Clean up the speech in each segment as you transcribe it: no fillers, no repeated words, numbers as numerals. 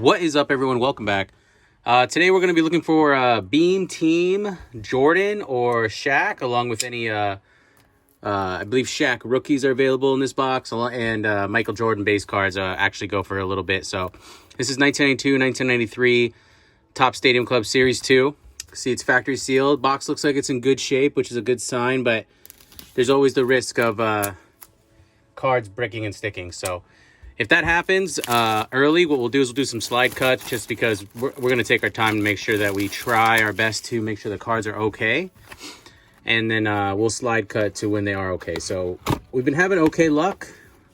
What is up, everyone? Welcome back. Today we're going to be looking for Beam Team Jordan or Shaq, along with any, I believe Shaq rookies are available in this box, and Michael Jordan base cards actually go for a little bit. So this is 1992, 1993 Top Stadium Club Series 2. See, it's factory sealed. Box looks like it's in good shape, which is a good sign, but there's always the risk of cards bricking and sticking. So if that happens early, what we'll do is we'll do some slide cuts, just because we're going to take our time to make sure that we try our best to make sure the cards are okay. And then we'll slide cut to when they are okay. So we've been having okay luck,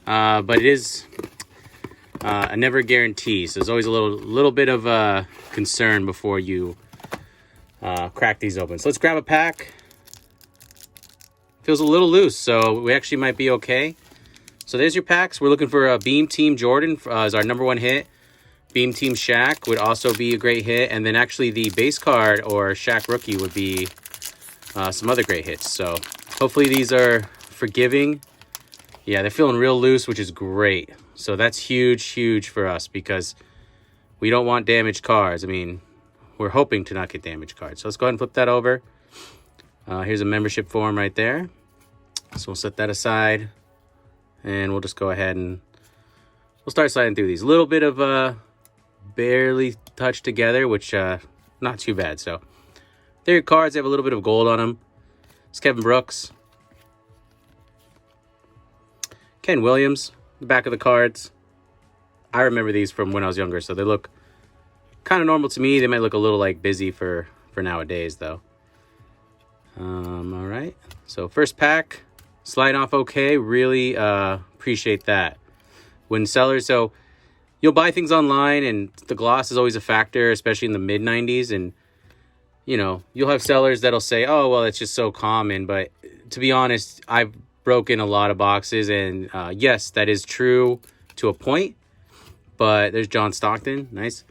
but it is a never guarantee. So there's always a little bit of concern before you crack these open. So let's grab a pack. Feels a little loose, so we actually might be okay. So there's your packs. We're looking for a Beam Team Jordan as our number one hit. Beam Team Shaq would also be a great hit. And then actually the base card or Shaq rookie would be some other great hits. So hopefully these are forgiving. Yeah, they're feeling real loose, which is great. So that's huge for us, because we don't want damaged cards. I mean, we're hoping to not get damaged cards. So let's go ahead and flip that over. Here's a membership form right there. So we'll set that aside. And we'll just go ahead and we'll start sliding through these. A little bit of barely touched together, which not too bad. So there are your cards. They have a little bit of gold on them. It's Kevin Brooks. Ken Williams, the back of the cards. I remember these from when I was younger, so they look kind of normal to me. They might look a little like busy for nowadays, though. All right. So first pack. Slide off okay. Really appreciate that. When sellers, so you'll buy things online and the gloss is always a factor, especially in the mid 90s. And, you know, you'll have sellers that'll say, oh, well, it's just so common. But to be honest, I've broken a lot of boxes. And yes, that is true to a point. But there's John Stockton. Nice.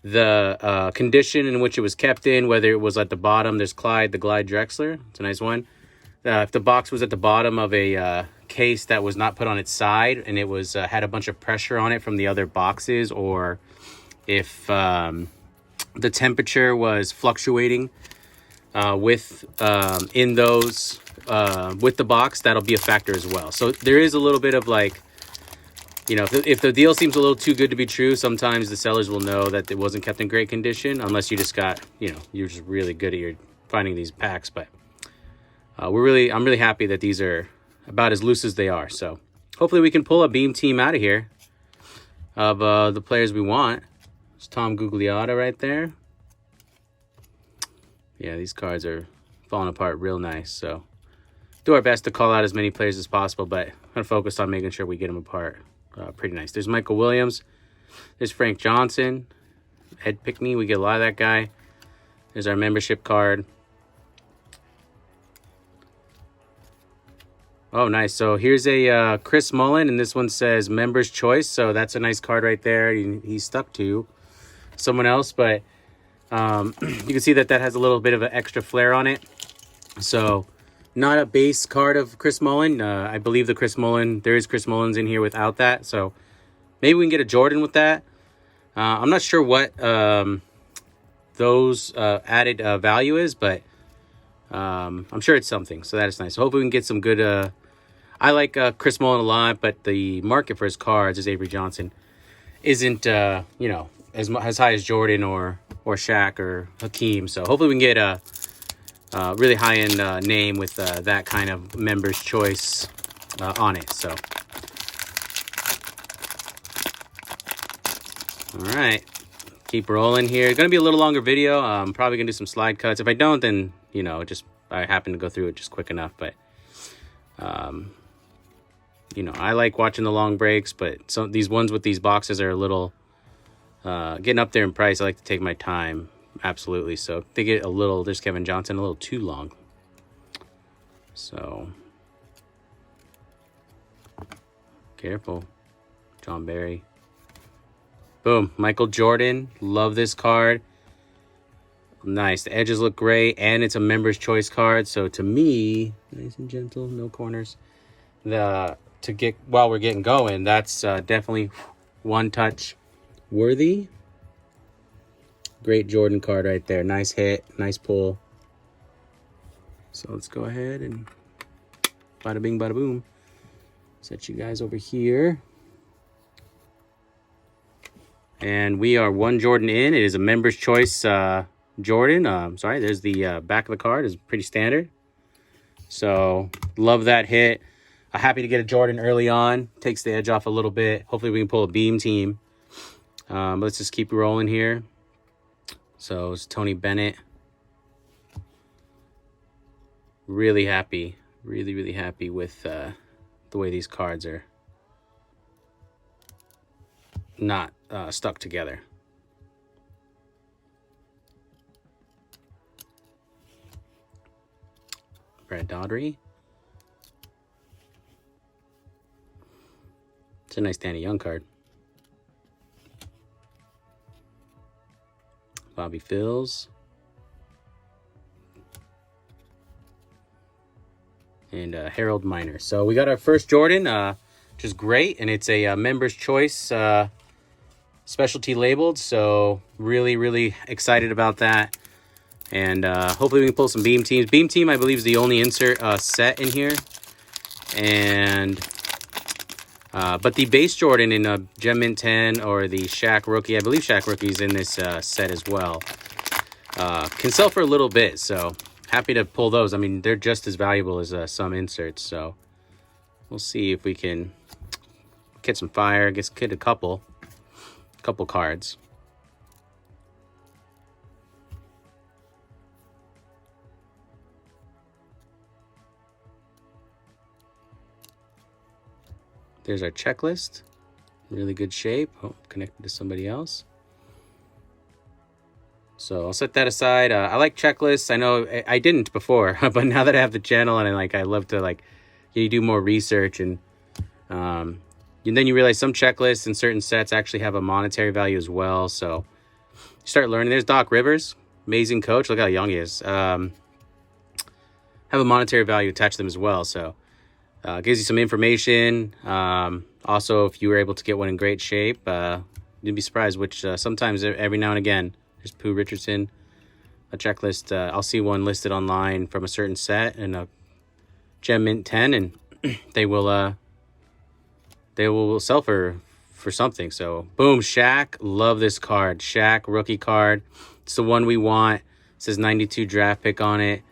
The condition in which it was kept in, whether it was at the bottom, there's Clyde, the Glide Drexler. It's a nice one. If the box was at the bottom of a case that was not put on its side and it was had a bunch of pressure on it from the other boxes, or if the temperature was fluctuating with the box, that'll be a factor as well. So there is a little bit of like, you know, if the deal seems a little too good to be true, sometimes the sellers will know that it wasn't kept in great condition, unless you just got, you know, you're just really good at your finding these packs. But I'm really happy that these are about as loose as they are. So hopefully we can pull a Beam Team out of here of the players we want. It's Tom Gugliotta right there. Yeah, these cards are falling apart real nice. So do our best to call out as many players as possible, but I'm going to focus on making sure we get them apart pretty nice. There's Michael Williams. There's Frank Johnson. Ed Pickney, we get a lot of that guy. There's our membership card. Oh, nice. So here's a Chris Mullin, and this one says Member's Choice. So that's a nice card right there. He's stuck to someone else, but you can see that has a little bit of an extra flair on it. So not a base card of Chris Mullin. I believe there is Chris Mullins in here without that. So maybe we can get a Jordan with that. I'm not sure what those added value is, but I'm sure it's something. So that is nice. So hopefully we can get some good... I like Chris Mullin a lot, but the market for his cards, as Avery Johnson, isn't you know, as high as Jordan or Shaq or Hakeem. So hopefully we can get a really high end name with that kind of member's choice on it. So all right, keep rolling here. It's gonna be a little longer video. I'm probably gonna do some slide cuts. If I don't, then you know, I happen to go through it just quick enough. But you know, I like watching the long breaks, but these ones with these boxes are a little getting up there in price. I like to take my time, absolutely. So if they get there's Kevin Johnson, a little too long. So careful. John Barry. Boom. Michael Jordan. Love this card. Nice. The edges look great, and it's a member's choice card. So to me, nice and gentle, no corners. While we're getting going, that's definitely one touch worthy. Great Jordan card right there. Nice hit, nice pull. So let's go ahead and bada bing, bada boom. Set you guys over here. And we are one Jordan in. It is a Members Choice Jordan. Sorry, there's the back of the card. Is pretty standard. So love that hit. Happy to get a Jordan early on. Takes the edge off a little bit. Hopefully we can pull a beam team. Let's just keep rolling here. So it's Tony Bennett. Really happy. Really happy with the way these cards are not stuck together. Brad Daugherty. It's a nice Danny Young card. Bobby Phils. And Harold Miner. So we got our first Jordan, which is great. And it's a Members Choice specialty labeled. So really excited about that. And hopefully we can pull some beam teams. Beam team, I believe, is the only insert set in here. And but the base Jordan in Gem Mint 10 or the Shaq Rookie, I believe Shaq Rookie is in this set as well. Can sell for a little bit, so happy to pull those. I mean, they're just as valuable as some inserts, so we'll see if we can get some fire, get a couple cards. There's our checklist. Really good shape. Oh, connected to somebody else. So I'll set that aside. I like checklists. I know I didn't before, but now that I have the channel and I love to you do more research and then you realize some checklists and certain sets actually have a monetary value as well. So you start learning. There's Doc Rivers, amazing coach. Look how young he is. Have a monetary value attached to them as well. So gives you some information. Also, if you were able to get one in great shape, you'd be surprised, which sometimes every now and again, there's Pooh Richardson, a checklist. I'll see one listed online from a certain set and a Gem Mint 10, and they will sell for something. So boom, Shaq, love this card. Shaq rookie card. It's the one we want. It says 92 draft pick on it.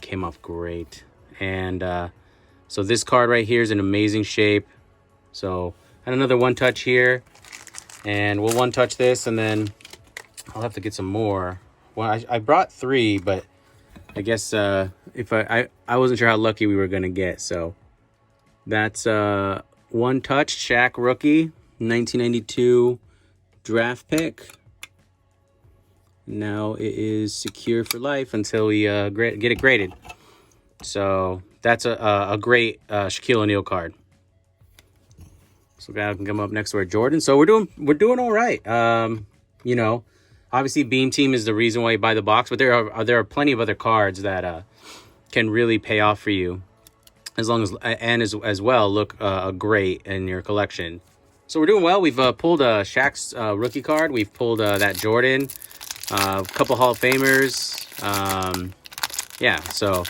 Came off great. And so this card right here is in amazing shape. So and another one touch here, and we'll one touch this, and then I'll have to get some more. Well, I brought 3, but I guess if I wasn't sure how lucky we were gonna get. So that's one touch Shaq rookie 1992 draft pick. Now it is secure for life until we get it graded. So that's a great Shaquille O'Neal card. So guy can come up next to our Jordan. So we're doing all right. You know, obviously Beam Team is the reason why you buy the box, but there are plenty of other cards that can really pay off for you, as long as well look great in your collection. So we're doing well. We've pulled Shaq's rookie card. We've pulled that Jordan, a couple Hall of Famers. Yeah, so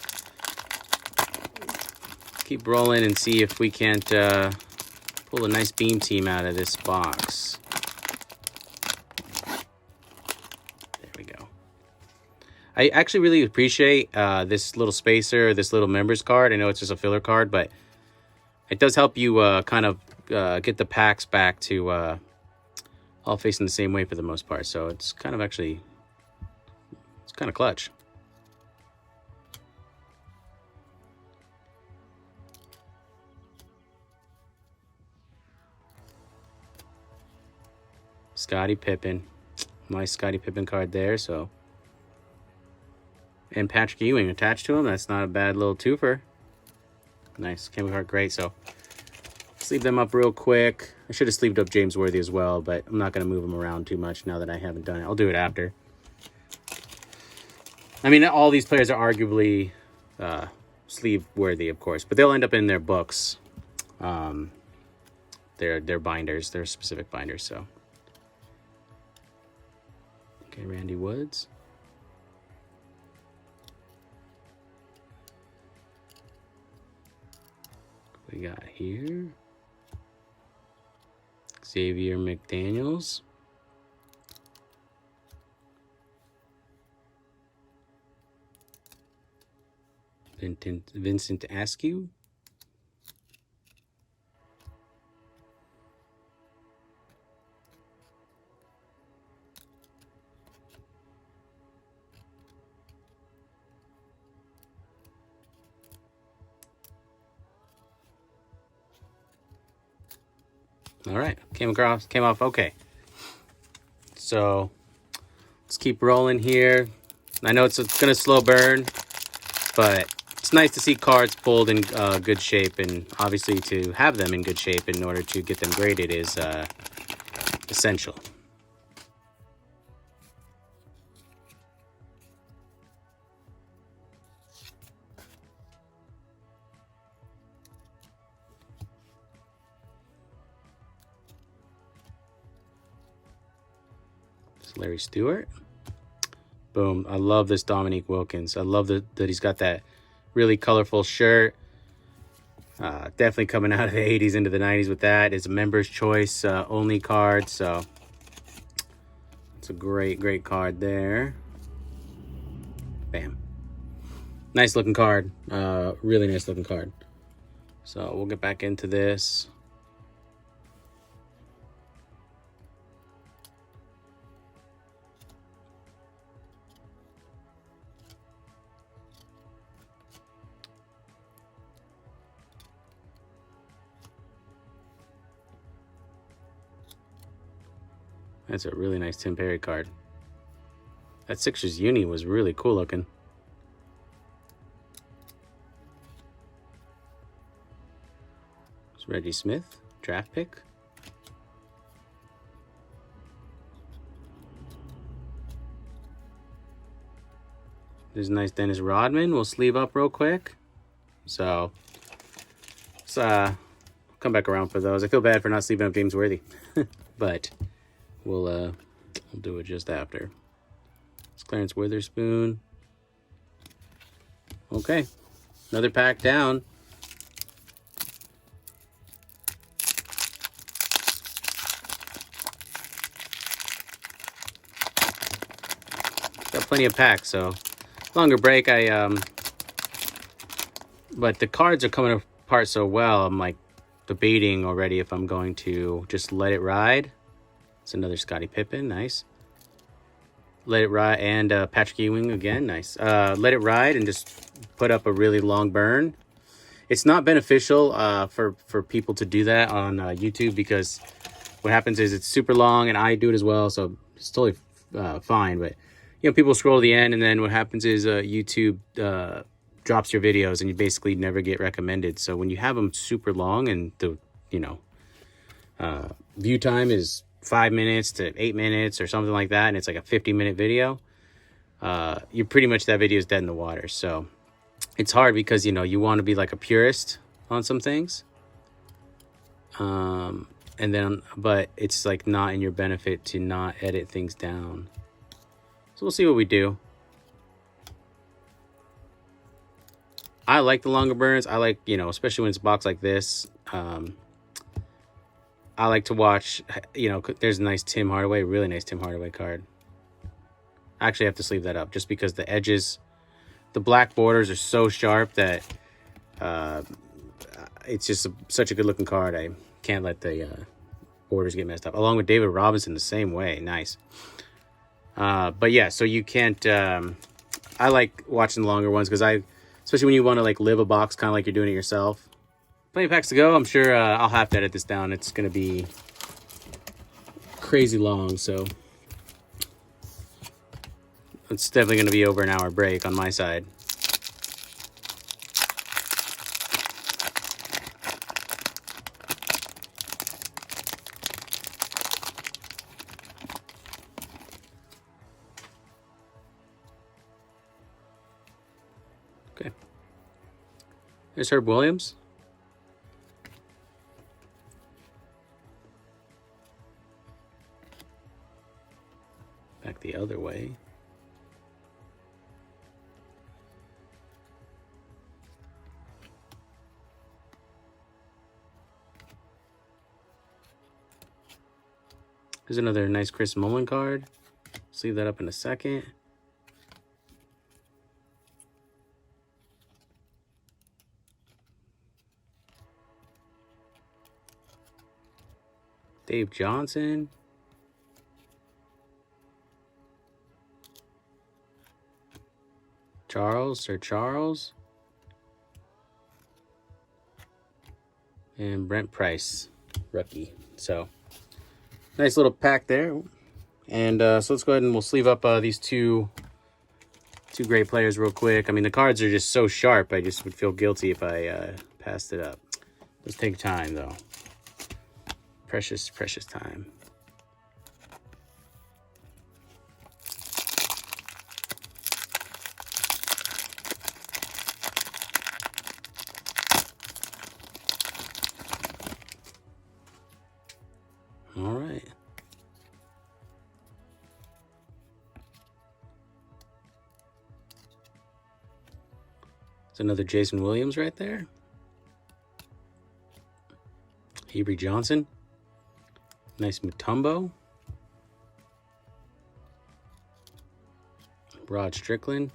keep rolling and see if we can't pull a nice beam team out of this box. There we go. I actually really appreciate this little spacer, this little members card. I know it's just a filler card, but it does help you kind of get the packs back to all facing the same way for the most part. So it's kind of actually, it's kind of clutch. Scottie Pippen. Nice Scottie Pippen card there. So, and Patrick Ewing attached to him. That's not a bad little twofer. Nice. Came card great. So, sleeve them up real quick. I should have sleeved up James Worthy as well, but I'm not going to move him around too much now that I haven't done it. I'll do it after. I mean, all these players are arguably sleeve worthy, of course, but they'll end up in their books. Their binders, their specific binders. So Okay, Randy Woods. We got here Xavier McDaniels. Vincent Askew. All right, came off okay. So let's keep rolling here. I know it's gonna slow burn, but it's nice to see cards pulled in good shape, and obviously to have them in good shape in order to get them graded is essential. Larry Stewart. Boom. I love this Dominique Wilkins. I love that he's got that really colorful shirt. Definitely coming out of the 80s into the 90s with that. It's a member's choice only card. So it's a great card there. Bam. Nice looking card. Really nice looking card. So we'll get back into this. That's a really nice Tim Perry card. That Sixers uni was really cool looking. It's Reggie Smith, draft pick. There's a nice Dennis Rodman. We'll sleeve up real quick. So let's come back around for those. I feel bad for not sleeving up James Worthy, but we'll do it just after. It's Clarence Witherspoon. Okay, another pack down. Got plenty of packs, so longer break. But the cards are coming apart so well. I'm like debating already if I'm going to just let it ride. It's another Scottie Pippen, nice. Let it ride, and Patrick Ewing again, nice. Let it ride and just put up a really long burn. It's not beneficial for people to do that on YouTube, because what happens is it's super long, and I do it as well, so it's totally fine. But you know, people scroll to the end, and then what happens is YouTube drops your videos, and you basically never get recommended. So when you have them super long, and the view time is 5 minutes to 8 minutes or something like that, and it's like a 50-minute video, you're pretty much, that video is dead in the water. So it's hard because, you know, you want to be like a purist on some things, and then, but it's like not in your benefit to not edit things down. So we'll see what we do. I like the longer burns. I like, you know, especially when it's boxed like this. I like to watch, you know, there's a nice Tim Hardaway, really nice Tim Hardaway card. I actually have to sleeve that up just because the edges, the black borders are so sharp that it's just such a good looking card. I can't let the borders get messed up. Along with David Robinson the same way, nice. But yeah, so you can't, I like watching the longer ones because especially when you want to like live a box kind of like you're doing it yourself. Plenty of packs to go. I'm sure I'll have to edit this down. It's going to be crazy long, so it's definitely going to be over an hour break on my side. Okay. There's Herb Williams. Back the other other way. Here's another nice Chris Mullin card. Let's leave that up in a second. Dave Johnson. Sir Charles. And Brent Price, rookie. So, nice little pack there. And so let's go ahead and we'll sleeve up these two great players real quick. I mean, the cards are just so sharp. I just would feel guilty if I passed it up. Let's take time, though. Precious, precious time. All right. It's another Jason Williams right there. Avery Johnson. Nice Mutombo. Rod Strickland.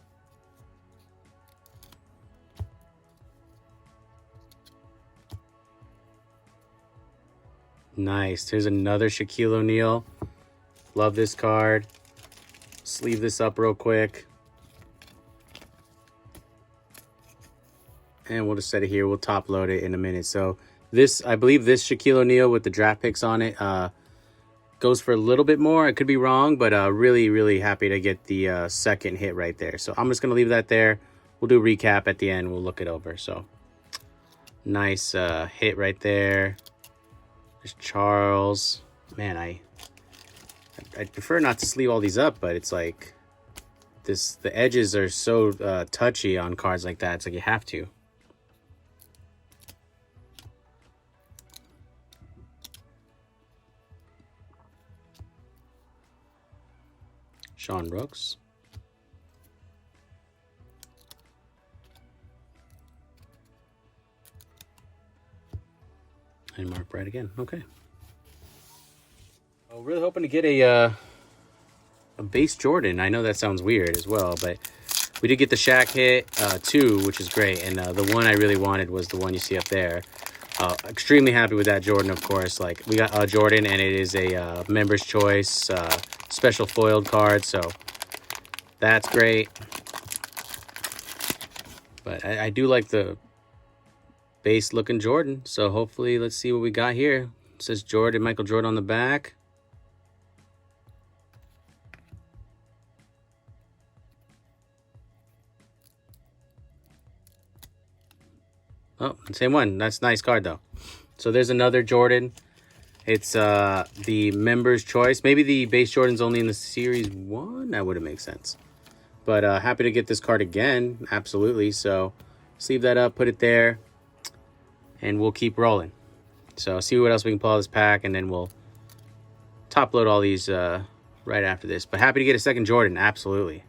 Nice. Here's another Shaquille O'Neal. Love this card. Sleeve this up real quick. And we'll just set it here. We'll top load it in a minute. So this, I believe this Shaquille O'Neal with the draft picks on it goes for a little bit more. I could be wrong, but really, really happy to get the second hit right there. So I'm just going to leave that there. We'll do a recap at the end. We'll look it over. So nice hit right there. There's Charles. Man, I'd prefer not to sleeve all these up, but it's like the edges are so touchy on cards like that. It's like you have to. Sean Brooks. And Mark Bright again. Okay. Well, really hoping to get a base Jordan. I know that sounds weird as well, but we did get the Shaq hit 2, which is great. And the one I really wanted was the one you see up there. Extremely happy with that Jordan, of course. Like, we got Jordan, and it is a member's choice special foiled card, so that's great. But I do like the base looking Jordan, so hopefully let's see what we got here. It says Jordan, Michael Jordan on the back. Oh, same one. That's a nice card, though. So there's another Jordan. It's the member's choice. Maybe the base Jordan's only in the Series 1. That wouldn't make sense. But happy to get this card again. Absolutely. So sleeve that up, put it there, and we'll keep rolling. So see what else we can pull out of this pack, and then we'll top load all these right after this. But happy to get a second Jordan. Absolutely.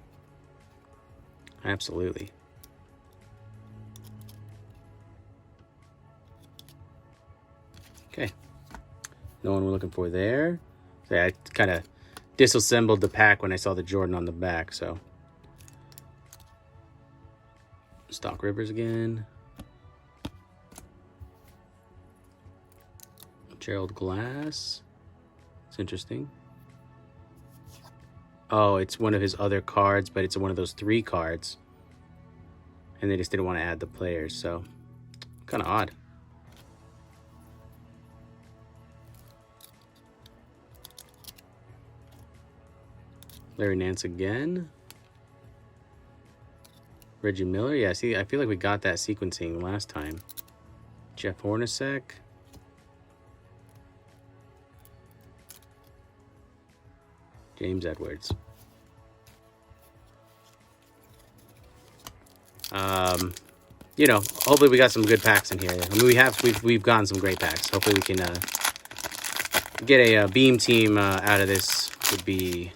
Absolutely. Okay. No one we're looking for there. So I kind of disassembled the pack when I saw the Jordan on the back, so. Stock Rivers again. Gerald Glass. It's interesting. Oh, it's one of his other cards, but it's one of those 3 cards. And they just didn't want to add the players, so kind of odd. Larry Nance again. Reggie Miller. Yeah, see, I feel like we got that sequencing last time. Jeff Hornacek. James Edwards. You know, hopefully we got some good packs in here. I mean, we've gotten some great packs. Hopefully we can get a beam team out of this. Would be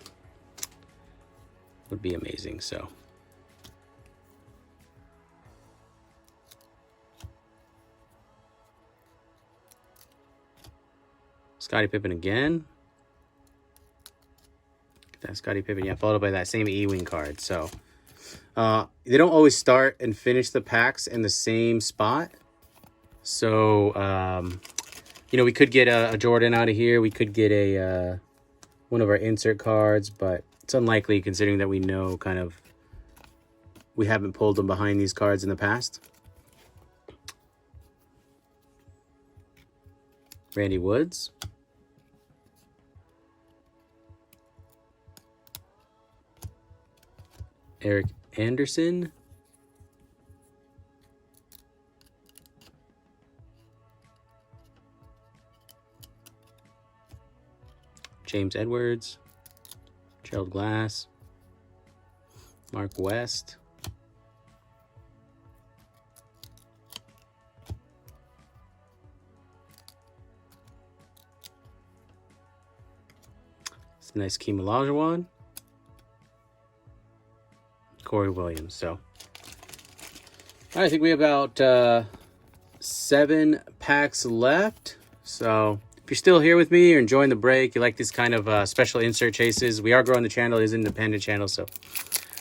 would be amazing. So Scottie Pippen again. That Scottie Pippen, yeah, followed by that same E-Wing card. So they don't always start and finish the packs in the same spot. So you know, we could get a Jordan out of here. We could get a one of our insert cards, but it's unlikely considering that we know kind of we haven't pulled them behind these cards in the past. Randy Woods. Eric Anderson. James Edwards. Gerald Glass. Mark West. It's a nice Keem Olajuwon. Corey Williams. So I think we have about 7 packs left. So if you're still here with me, you're enjoying the break, you like this kind of special insert chases, we are growing the channel. It is an independent channel, so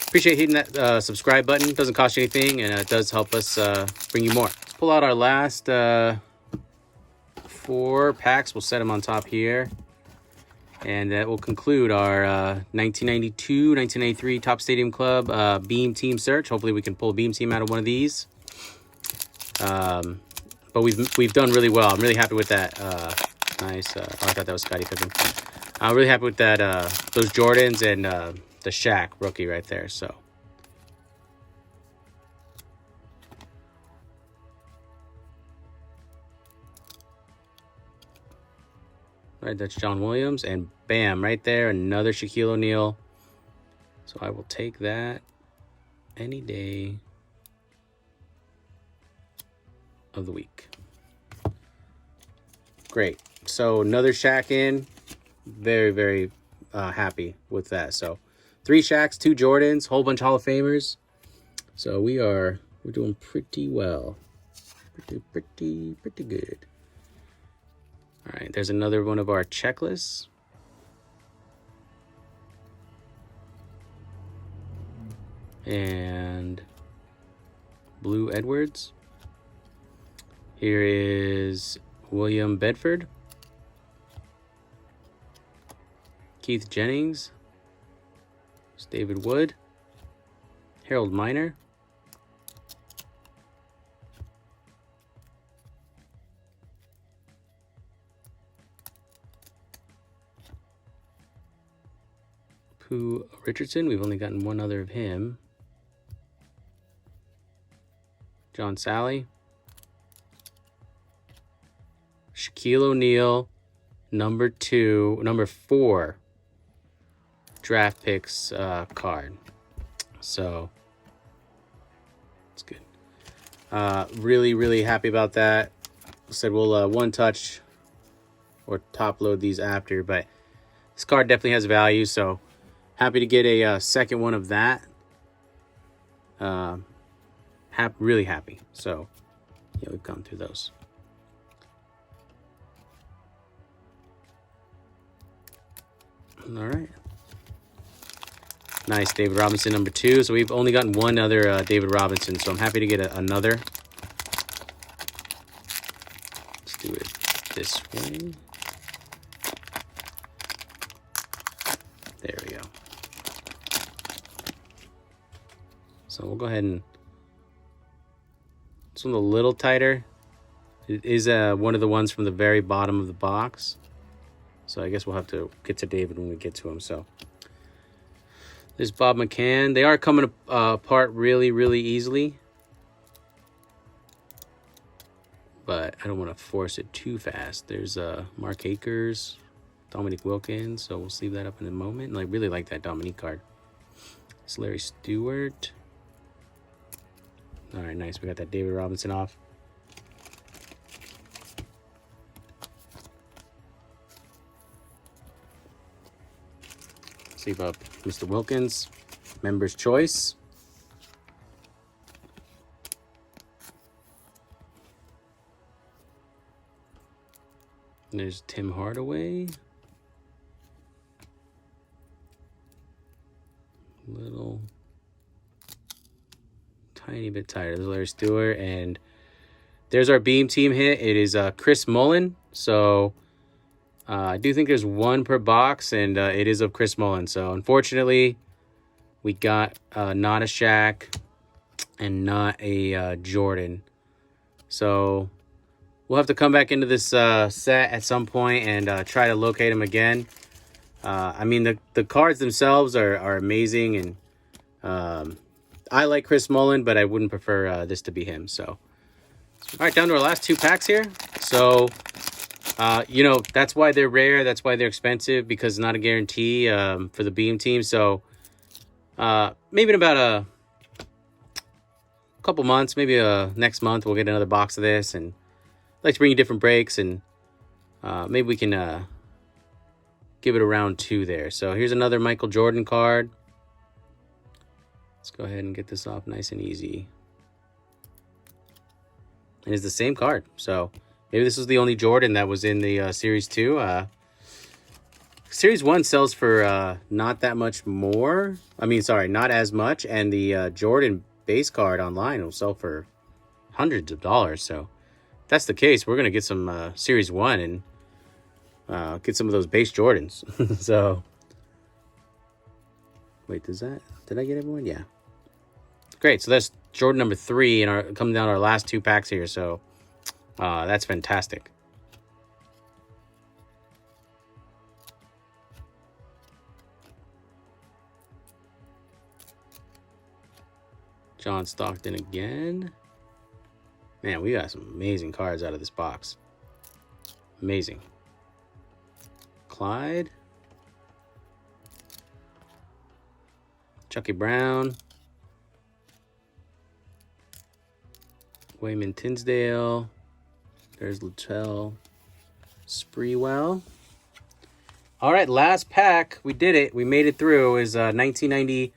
appreciate hitting that subscribe button. It doesn't cost you anything, and it does help us bring you more. Let's pull out our last 4 packs. We'll set them on top here. And that will conclude our 1992-1993 Top Stadium Club Beam Team search. Hopefully we can pull a Beam Team out of one of these. But we've done really well. I'm really happy with that. Nice. Oh, I thought that was Scottie Pippen. I'm really happy with that. Those Jordans and the Shaq rookie right there. So. All right, that's John Williams, and bam, right there, another Shaquille O'Neal. So I will take that any day of the week. Great. So another Shaq in. Very, very happy with that. So 3 Shaqs, 2 Jordans, whole bunch of Hall of Famers. So we're doing pretty well. Pretty good. All right, there's another one of our checklists. And Blue Edwards. Here is William Bedford. Keith Jennings. It's David Wood. Harold Miner. Pooh Richardson. We've only gotten one other of him. John Sally. Shaquille O'Neal. Number 4 draft picks card. So it's good. Really, really happy about that. Said we'll one touch or top load these after, but this card definitely has value. So happy to get a second one of that. Really happy. So yeah, we've gone through those. All right. Nice, David Robinson number 2. So we've only gotten one other David Robinson, so I'm happy to get another. Let's do it this way. There we go. So we'll go ahead and... This one's a little tighter. It is one of the ones from the very bottom of the box. So I guess we'll have to get to David when we get to him. So there's Bob McCann. They are coming apart really, really easily. But I don't want to force it too fast. There's Mark Akers, Dominique Wilkins. So we'll leave that up in a moment. And I really like that Dominique card. It's Larry Stewart. All right, nice. We got that David Robinson off. Save up Mr. Wilkins. Members Choice. And there's Tim Hardaway. Little tiny bit tighter. There's Larry Stewart, and there's our Beam Team hit. It is Chris Mullin. So I do think there's one per box, and it is of Chris Mullin. So unfortunately, we got not a Shaq and not a Jordan. So we'll have to come back into this set at some point and try to locate him again. I mean, the cards themselves are amazing, and I like Chris Mullin, but I wouldn't prefer this to be him. So, all right, down to our last 2 packs here. So, you know, that's why they're rare. That's why they're expensive, because it's not a guarantee for the Beam Team. So, maybe in about a couple months, maybe next month, we'll get another box of this, and I'd like to bring you different breaks, and maybe we can give it a round 2 there. So here's another Michael Jordan card. Let's go ahead and get this off nice and easy. And it's the same card. So maybe this was the only Jordan that was in the Series 2. Series 1 sells for not that much more. I mean, sorry, not as much. And the Jordan base card online will sell for hundreds of dollars. So if that's the case, we're going to get some Series 1 and get some of those base Jordans. So, wait, did I get everyone? Yeah. Great. So that's Jordan number 3, and coming down to our last 2 packs here. So that's fantastic. John Stockton again. Man, we got some amazing cards out of this box. Amazing. Clyde. Chucky Brown. Wayman Tinsdale. There's Latrell Sprewell. All right, last pack. We did it. We made it through. Is 1992,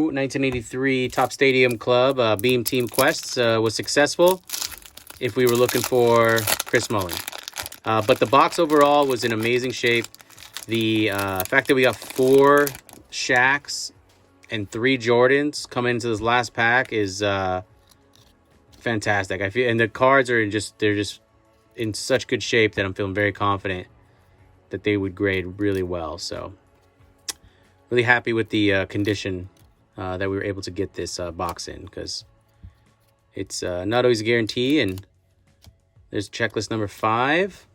1983 Top Stadium Club Beam Team Quests was successful if we were looking for Chris Mullin. But the box overall was in amazing shape. The fact that we got 4 Shaqs and 3 Jordans coming into this last pack is fantastic. I feel, and the cards are they're just in such good shape that I'm feeling very confident that they would grade really well. So really happy with the condition that we were able to get this box in, because it's not always a guarantee. And there's checklist number 5.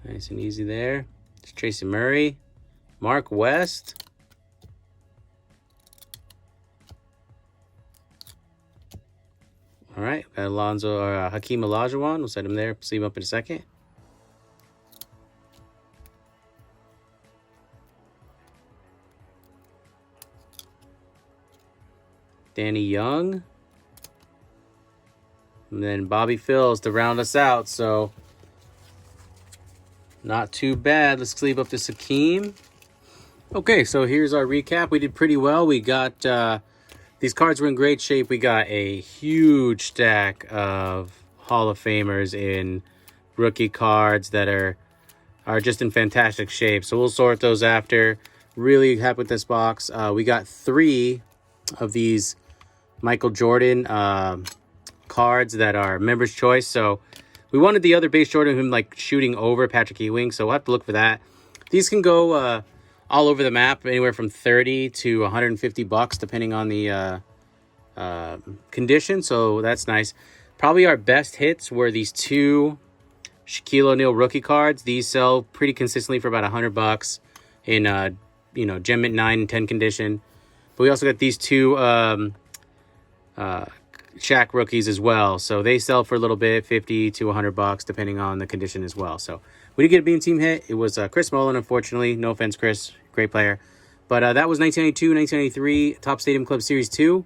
Nice and easy there. It's Tracy Murray, Mark West. All right, got Alonzo or Hakeem Olajuwon. We'll set him there. See him up in a second. Danny Young. And then Bobby Phills to round us out. So not too bad. Let's sleeve up to Hakeem. Okay, so here's our recap. We did pretty well. We got these cards were in great shape. We got a huge stack of Hall of Famers in rookie cards that are just in fantastic shape. So we'll sort those after. Really happy with this box. We got 3 of these Michael Jordan cards that are members' choice. So we wanted the other base Jordan, him like shooting over Patrick Ewing. So we'll have to look for that. These can go all over the map, anywhere from $30 to $150, depending on the condition. So that's nice. Probably our best hits were these 2 Shaquille O'Neal rookie cards. These sell pretty consistently for about $100 in Gem Mint 9 and 10 condition. But we also got these 2 Shaq rookies as well. So they sell for a little bit, $50 to $100, depending on the condition as well. So we did get a Beam Team hit. It was Chris Mullin, unfortunately. No offense, Chris. Great player. But that was 1992, 1993 Top Stadium Club Series 2.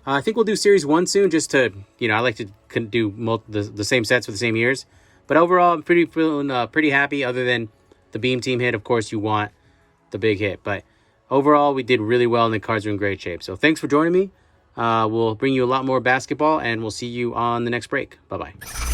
I think we'll do Series 1 soon, just to, I like to do the same sets for the same years. But overall, I'm feeling pretty happy, other than the Beam Team hit. Of course, you want the big hit. But overall, we did really well, and the cards are in great shape. So thanks for joining me. We'll bring you a lot more basketball, and we'll see you on the next break. Bye-bye.